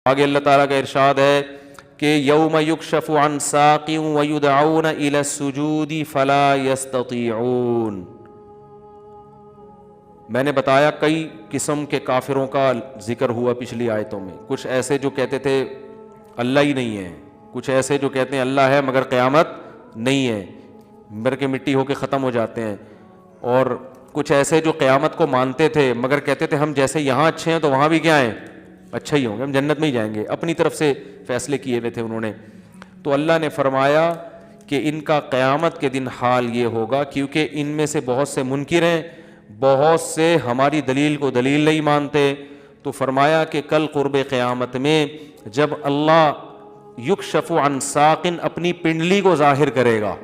آگے اللہ تعالیٰ کا ارشاد ہے کہ یوم یکشف عن ساق ویدعون الی السجود فلا یستطیعون. میں نے بتایا کئی قسم کے کافروں کا ذکر ہوا پچھلی آیتوں میں. کچھ ایسے جو کہتے تھے اللہ ہی نہیں ہے، کچھ ایسے جو کہتے ہیں اللہ ہے مگر قیامت نہیں ہے، مر کے مٹی ہو کے ختم ہو جاتے ہیں، اور کچھ ایسے جو قیامت کو مانتے تھے مگر کہتے تھے ہم جیسے یہاں اچھے ہیں تو وہاں بھی کیا ہیں، اچھا ہی ہوں گے، ہم جنت میں ہی جائیں گے. اپنی طرف سے فیصلے کیے ہوئے تھے انہوں نے. تو اللہ نے فرمایا کہ ان کا قیامت کے دن حال یہ ہوگا، کیونکہ ان میں سے بہت سے منکر ہیں، بہت سے ہماری دلیل کو دلیل نہیں مانتے. تو فرمایا کہ کل قرب قیامت میں جب اللہ یکشف عن ساق اپنی پنڈلی کو ظاہر کرے گا.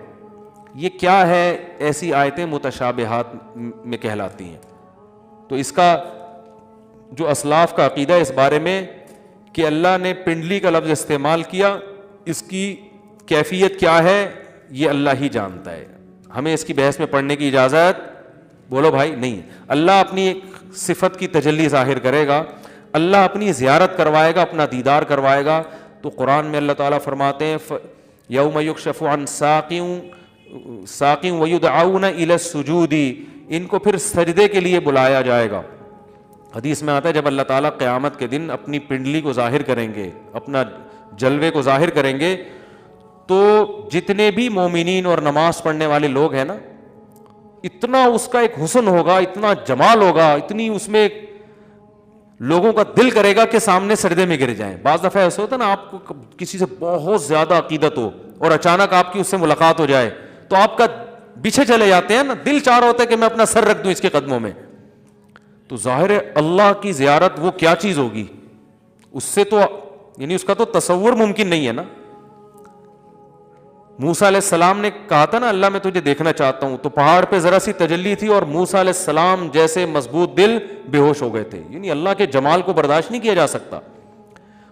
یہ کیا ہے؟ ایسی آیتیں متشابہات میں کہلاتی ہیں. تو اس کا جو اسلاف کا عقیدہ اس بارے میں کہ اللہ نے پنڈلی کا لفظ استعمال کیا، اس کی کیفیت کیا ہے یہ اللہ ہی جانتا ہے، ہمیں اس کی بحث میں پڑھنے کی اجازت بولو بھائی نہیں. اللہ اپنی ایک صفت کی تجلی ظاہر کرے گا، اللہ اپنی زیارت کروائے گا، اپنا دیدار کروائے گا. تو قرآن میں اللہ تعالیٰ فرماتے ہیں یوم یکشف عن ساق ویدعون الی السجود، ان کو پھر سجدے کے لیے بلایا جائے گا. حدیث میں آتا ہے جب اللہ تعالیٰ قیامت کے دن اپنی پنڈلی کو ظاہر کریں گے، اپنا جلوے کو ظاہر کریں گے، تو جتنے بھی مومنین اور نماز پڑھنے والے لوگ ہیں نا، اتنا اس کا ایک حسن ہوگا، اتنا جمال ہوگا، اتنی اس میں لوگوں کا دل کرے گا کہ سامنے سجدے میں گر جائیں. بعض دفعہ ایسا ہوتا ہے نا، آپ کو کسی سے بہت زیادہ عقیدت ہو اور اچانک آپ کی اس سے ملاقات ہو جائے تو آپ کا پیچھے چلے جاتے ہیں نا، دل چاہ رہا ہوتا ہے کہ میں اپنا سر رکھ دوں اس کے قدموں میں. تو ظاہر ہے اللہ کی زیارت وہ کیا چیز ہوگی، اس سے تو یعنی اس کا تو تصور ممکن نہیں ہے نا. موسیٰ علیہ السلام نے کہا تھا نا اللہ میں تجھے دیکھنا چاہتا ہوں، تو پہاڑ پہ ذرا سی تجلی تھی اور موسیٰ علیہ السلام جیسے مضبوط دل بے ہوش ہو گئے تھے. یعنی اللہ کے جمال کو برداشت نہیں کیا جا سکتا.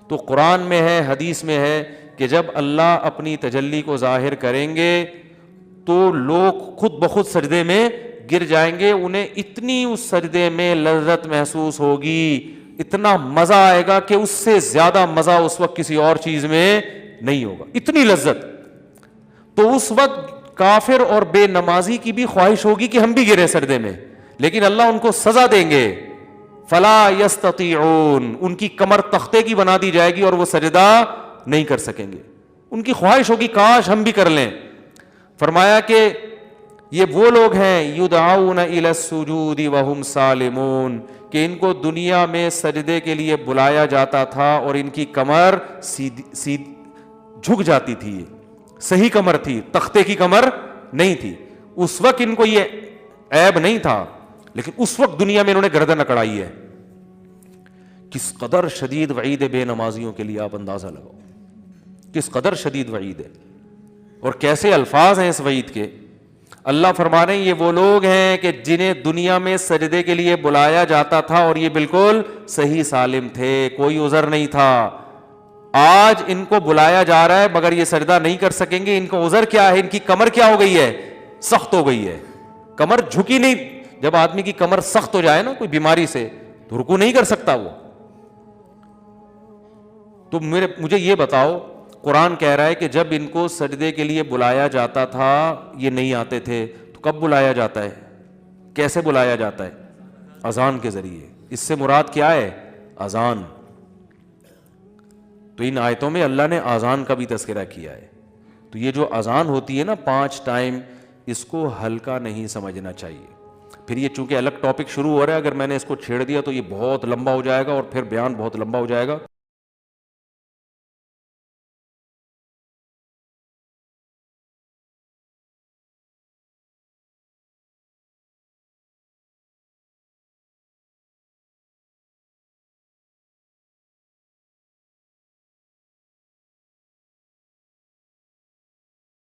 تو قرآن میں ہے، حدیث میں ہے کہ جب اللہ اپنی تجلی کو ظاہر کریں گے تو لوگ خود بخود سجدے میں گر جائیں گے. انہیں اتنی اس سجدے میں لذت محسوس ہوگی، اتنا مزہ آئے گا کہ اس سے زیادہ مزہ اس وقت کسی اور چیز میں نہیں ہوگا، اتنی لذت. تو اس وقت کافر اور بے نمازی کی بھی خواہش ہوگی کہ ہم بھی گرے سجدے میں، لیکن اللہ ان کو سزا دیں گے. فلا یستطیعون، ان کی کمر تختے کی بنا دی جائے گی اور وہ سجدہ نہیں کر سکیں گے. ان کی خواہش ہوگی کاش ہم بھی کر لیں. فرمایا کہ یہ وہ لوگ ہیں یدعون الی السجود وہم سالمون، کہ ان کو دنیا میں سجدے کے لیے بلایا جاتا تھا اور ان کی کمر جھک جاتی تھی، صحیح کمر تھی، تختے کی کمر نہیں تھی. اس وقت ان کو یہ عیب نہیں تھا، لیکن اس وقت دنیا میں انہوں نے گردن اکڑائی ہے. کس قدر شدید وعید ہے بے نمازیوں کے لیے، آپ اندازہ لگاؤ کس قدر شدید وعید ہے اور کیسے الفاظ ہیں اس وعید کے. اللہ فرما رہے ہیں یہ وہ لوگ ہیں کہ جنہیں دنیا میں سجدے کے لیے بلایا جاتا تھا اور یہ بالکل صحیح سالم تھے، کوئی عذر نہیں تھا. آج ان کو بلایا جا رہا ہے مگر یہ سجدہ نہیں کر سکیں گے. ان کا عذر کیا ہے؟ ان کی کمر کیا ہو گئی ہے؟ سخت ہو گئی ہے. کمر جھکی نہیں. جب آدمی کی کمر سخت ہو جائے نا کوئی بیماری سے تو رکوع نہیں کر سکتا وہ. تو مجھے یہ بتاؤ، قرآن کہہ رہا ہے کہ جب ان کو سجدے کے لیے بلایا جاتا تھا یہ نہیں آتے تھے، تو کب بلایا جاتا ہے؟ کیسے بلایا جاتا ہے؟ اذان کے ذریعے. اس سے مراد کیا ہے؟ اذان. تو ان آیتوں میں اللہ نے اذان کا بھی تذکرہ کیا ہے. تو یہ جو اذان ہوتی ہے نا 5 ٹائم، اس کو ہلکا نہیں سمجھنا چاہیے. پھر یہ چونکہ الگ ٹاپک شروع ہو رہا ہے، اگر میں نے اس کو چھیڑ دیا تو یہ بہت لمبا ہو جائے گا اور پھر بیان بہت لمبا ہو جائے گا.